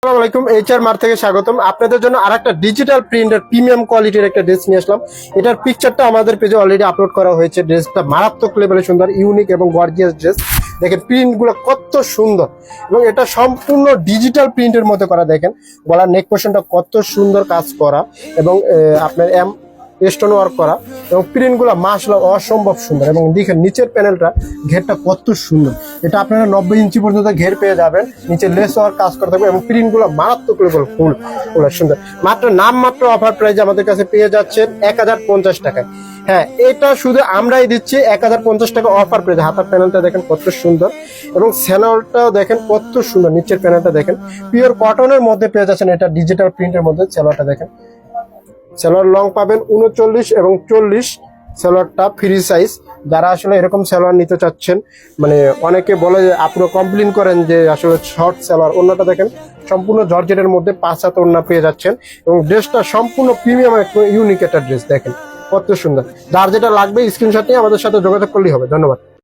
আসসালামু আলাইকুম, HR mart থেকে স্বাগতম। আপনাদের জন্য আরেকটা ডিজিটাল প্রিন্টের প্রিমিয়াম কোয়ালিটির একটা ড্রেস নিয়ে আসলাম। এটার পিকচারটা আমাদের পেজে অলরেডি আপলোড করা হয়েছে। ড্রেসটা মারাত্মক লেভেলে সুন্দর, ইউনিক এবং গর্জিয়াস ড্রেস। দেখেন প্রিন্টগুলো কত সুন্দর এবং এটা সম্পূর্ণ ডিজিটাল প্রিন্টের মধ্যে করা। দেখেন গলার নেক পোর্শনটা কত সুন্দর কাজ করা এবং আপনার স্টোন ওয়ার্ক করা এবং প্রিন্টগুলো মাশাআল্লাহ অসম্ভব সুন্দর। এবং দেখেন নিচের প্যানেলটা ঘেরটা কত সুন্দর। এটা আপনারা 90 ইঞ্চি পর্যন্ত ঘের পেয়ে যাবেন। নিচে লেস ওয়ার্ক কাজ করতে হবে এবং প্রিন্টগুলো মারাত্মক লেভেল ফুল সুন্দর। মাত্র অফার প্রাইসে আমাদের কাছে পেয়ে যাচ্ছেন 1050 টাকায়। হ্যাঁ, এটা শুধু আমরাই দিচ্ছি 1050 টাকা অফার প্রাইসে। হাতার প্যানেলটা দেখেন কত সুন্দর এবং স্যালোয়ারটাও দেখেন কত সুন্দর। নিচের প্যানেলটা দেখেন পিওর কটনের মধ্যে পেয়ে যাচ্ছেন। এটা ডিজিটাল প্রিন্টের মধ্যে। স্যালোয়ারটা দেখেন, সালোয়ার লং পাবেন 39 এবং 40। সালোয়ারটা ফ্রি সাইজ। যারা আসলে এরকম সালোয়ার নিতে চাচ্ছেন, মানে অনেকে বলে যে আপনারা কমপ্লেন করেন যে আসলে শর্ট সালোয়ার। ওড়নাটা দেখেন সম্পূর্ণ জর্জেটের মধ্যে 5 হাত ওড়না পেয়ে যাচ্ছেন এবং ড্রেসটা সম্পূর্ণ প্রিমিয়াম একটা ইউনিক একটা ড্রেস। দেখেন কত সুন্দর। যার যেটা লাগবে স্ক্রিনশট নিয়ে আমাদের সাথে যোগাযোগ করলেই হবে। ধন্যবাদ।